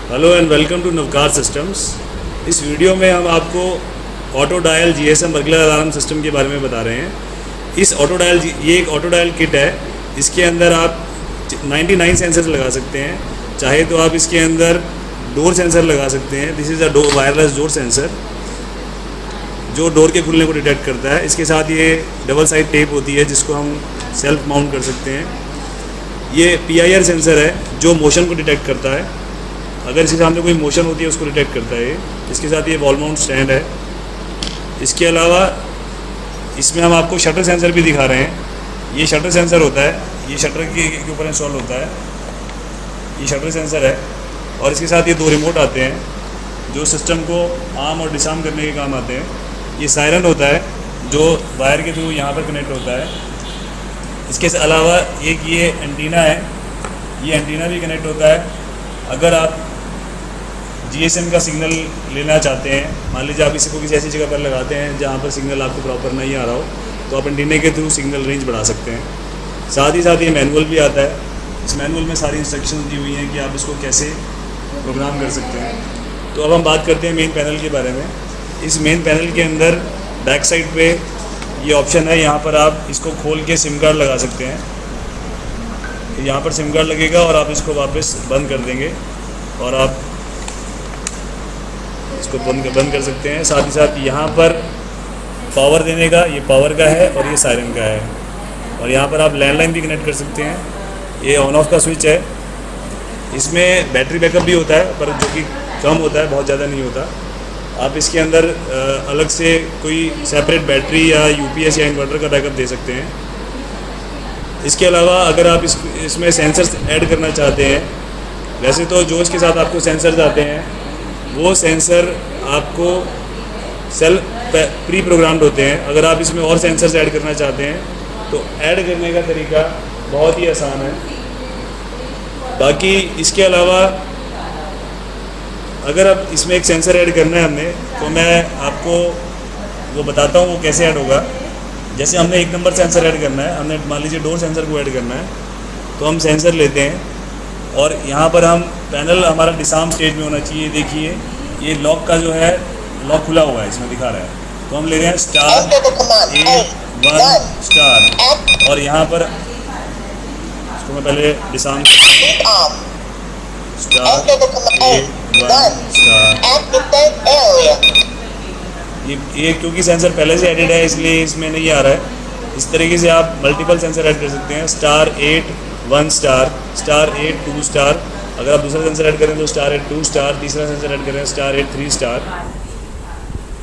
Hello and welcome to Navkar systems. इस video में हम आपको auto dial GSM burglar alarm system के बारे में बता रहे हैं। इस ऑटो डायल ये एक ऑटो डायल किट है। इसके अंदर आप 99 सेंसर्स लगा सकते हैं। चाहे तो आप इसके अंदर डोर सेंसर लगा सकते हैं। This is a wireless door sensor जो डोर के खुलने को डिटेक्ट करता है। इसके साथ ये डबल साइड टेप होती है जिसको हम सेल्फ माउंट कर सकते हैं। ये PIR सेंसर है जो मोशन को डिटेक्ट करता है। अगर इसके सामने कोई मोशन होती है उसको डिटेक्ट करता है। इसके साथ ये वॉल माउंट स्टैंड है। इसके अलावा इसमें हम आपको शटर सेंसर भी दिखा रहे हैं। ये शटर सेंसर होता है, ये शटर के ऊपर इंस्टॉल होता है। ये शटर सेंसर है और इसके साथ ये दो रिमोट आते हैं जो सिस्टम को आर्म और डिसआर्म करने के काम आते हैं। ये सायरन होता है जो वायर के थ्रू यहाँ पर कनेक्ट होता है। इसके अलावा एक ये एंटीना है, ये एंटीना भी कनेक्ट होता है। अगर आप GSM का सिग्नल लेना चाहते हैं, मान लीजिए आप इसी को किसी ऐसी जगह पर लगाते हैं जहाँ पर सिग्नल आपको प्रॉपर नहीं आ रहा हो, तो आप एंटीने के थ्रू सिग्नल रेंज बढ़ा सकते हैं। साथ ही साथ ये मैनुअल भी आता है। इस मैनुअल में सारी इंस्ट्रक्शंस दी हुई हैं कि आप इसको कैसे प्रोग्राम कर सकते हैं। तो अब हम बात करते हैं मेन पैनल के बारे में। इस मेन पैनल के अंदर बैक साइड पे ये ऑप्शन है, यहाँ पर आप इसको खोल के सिम कार्ड लगा सकते हैं। यहाँ पर सिम कार्ड लगेगा और आप इसको वापस बंद कर देंगे और आप इसको बंद कर सकते हैं। साथ ही साथ यहाँ पर पावर देने का, ये पावर का है और ये सायरन का है। और यहाँ पर आप लैंडलाइन भी कनेक्ट कर सकते हैं। ये ऑन ऑफ का स्विच है। इसमें बैटरी बैकअप भी होता है पर जो कि कम होता है, बहुत ज़्यादा नहीं होता। आप इसके अंदर अलग से कोई सेपरेट बैटरी या UPS या इन्वर्टर का बैकअप दे सकते हैं। इसके अलावा अगर आप इसमें सेंसर्स ऐड करना चाहते हैं, वैसे तो जो इसके साथ आपको सेंसर्स आते हैं वो सेंसर आपको प्री प्रोग्राम्ड होते हैं। अगर आप इसमें और सेंसर्स ऐड करना चाहते हैं तो ऐड करने का तरीका बहुत ही आसान है। बाकी इसके अलावा अगर अब इसमें एक सेंसर ऐड करना है हमने, तो मैं आपको वो बताता हूँ वो कैसे ऐड होगा। जैसे हमने 1 नंबर सेंसर ऐड करना है, हमने मान लीजिए डोर सेंसर को ऐड करना है, तो हम सेंसर लेते हैं और यहाँ पर हम पैनल हमारा डिसआर्म स्टेज में होना चाहिए। देखिए ये लॉक का जो है, लॉक खुला हुआ है, इसमें दिखा रहा है। तो हम ले रहे हैं स्टार 1 स्टार और यहाँ पर इसको मैं पहले डिसआर्म स्टार 1 स्टार। ये क्योंकि सेंसर पहले से एडेड है इसलिए इसमें नहीं आ रहा है। इस तरीके से आप मल्टीपल सेंसर ऐड कर सकते हैं। Star 8 1 star, star 8 2 star. अगर आप दूसरा सेंसर ऐड करें तो स्टार 8 2 स्टार, तीसरा सेंसर ऐड करें स्टार 8 3 स्टार।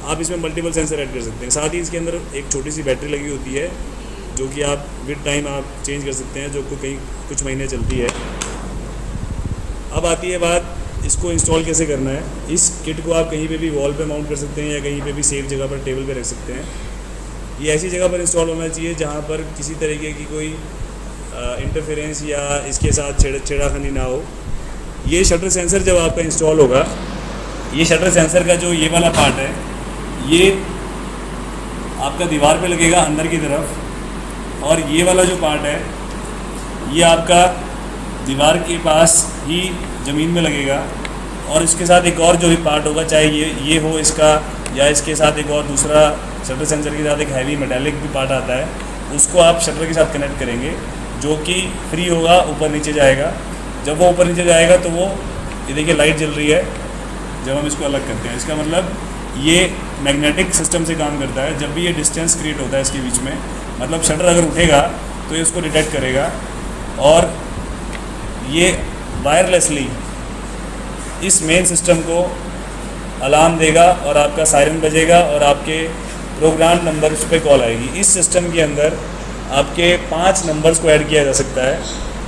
आप इसमें मल्टीपल सेंसर ऐड कर सकते हैं। साथ ही इसके अंदर एक छोटी सी बैटरी लगी होती है जो कि आप विद टाइम आप चेंज कर सकते हैं, जो कहीं कुछ महीने चलती है। अब आती है बात इसको इंस्टॉल कैसे करना है। इस किट को आप कहीं पे भी वॉल पे माउंट कर सकते हैं या कहीं पे भी सेफ जगह पर टेबल पे रख सकते हैं। ये ऐसी जगह पर इंस्टॉल होना चाहिए जहाँ पर किसी तरीके की कोई इंटरफेरेंस या इसके साथ छेड़खानी ना हो। ये शटर सेंसर जब आपका इंस्टॉल होगा, ये शटर सेंसर का जो ये वाला पार्ट है ये आपका दीवार पे लगेगा अंदर की तरफ, और ये वाला जो पार्ट है ये आपका दीवार के पास ही ज़मीन में लगेगा। और इसके साथ एक और जो भी पार्ट होगा, चाहे ये हो इसका, या इसके साथ एक और दूसरा शटर सेंसर के साथ एक हैवी मेटालिक भी पार्ट आता है, उसको आप शटर के साथ कनेक्ट करेंगे जो कि फ्री होगा, ऊपर नीचे जाएगा। जब वो ऊपर नीचे जाएगा तो वो, ये देखिए लाइट जल रही है जब हम इसको अलग करते हैं। इसका मतलब ये मैग्नेटिक सिस्टम से काम करता है। जब भी ये डिस्टेंस क्रिएट होता है इसके बीच में, मतलब शटर अगर उठेगा तो ये उसको डिटेक्ट करेगा और ये वायरलेसली इस मेन सिस्टम को अलार्म देगा और आपका सायरन बजेगा और आपके प्रोग्राम नंबर्स पे कॉल आएगी। इस सिस्टम के अंदर आपके 5 नंबर्स को ऐड किया जा सकता है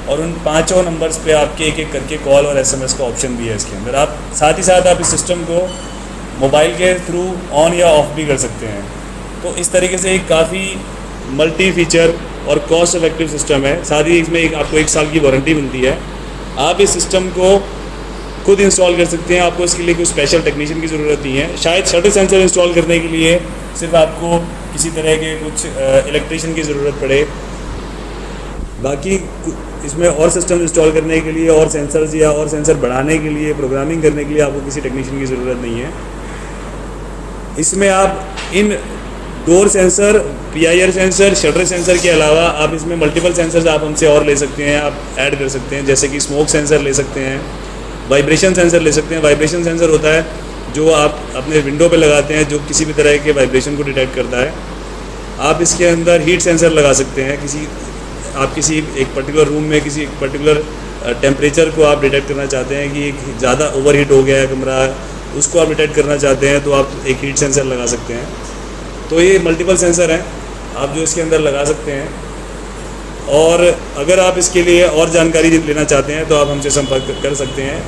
और उन 5 नंबर्स पे आपके एक एक करके कॉल और SMS का ऑप्शन भी है इसके अंदर। आप साथ ही साथ आप इस सिस्टम को मोबाइल के थ्रू ऑन या ऑफ भी कर सकते हैं। तो इस तरीके से एक काफ़ी मल्टी फीचर और कॉस्ट इफेक्टिव सिस्टम है। साथ ही इसमें आपको 1 साल की वारंटी मिलती है। आप इस सिस्टम को खुद इंस्टॉल कर सकते हैं। आपको इसके लिए कोई स्पेशल टेक्नीशियन की ज़रूरत नहीं है। शायद शटर सेंसर इंस्टॉल करने के लिए सिर्फ आपको किसी तरह के कुछ इलेक्ट्रीशियन की ज़रूरत पड़े। बाकी इसमें और सिस्टम इंस्टॉल करने के लिए और सेंसर्स या और सेंसर बढ़ाने के लिए, प्रोग्रामिंग करने के लिए आपको किसी टेक्नीशियन की ज़रूरत नहीं है। इसमें आप indoor sensor, PIR sensor, shutter sensor के अलावा आप इसमें मल्टीपल सेंसर्स आप हमसे और ले सकते हैं, आप ऐड कर सकते हैं। जैसे कि स्मोक सेंसर ले सकते हैं, वाइब्रेशन सेंसर ले सकते हैं। वाइब्रेशन सेंसर होता है जो आप अपने विंडो पे लगाते हैं, जो किसी भी तरह के वाइब्रेशन को डिटेक्ट करता है। आप इसके अंदर हीट सेंसर लगा सकते हैं। आप किसी एक पर्टिकुलर रूम में किसी एक पर्टिकुलर टेम्परेचर को आप डिटेक्ट करना चाहते हैं कि एक ज़्यादा ओवर हीट हो गया है कमरा, उसको आप डिटेक्ट करना चाहते हैं तो आप एक हीट सेंसर लगा सकते हैं। तो ये मल्टीपल सेंसर हैं आप जो इसके अंदर लगा सकते हैं। और अगर आप इसके लिए और जानकारी लेना चाहते हैं तो आप हमसे संपर्क कर सकते हैं।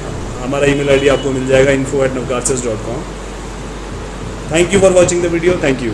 हमारा email ID आपको मिल जाएगा info@navkarsys.com। Thank you for watching the video. Thank you.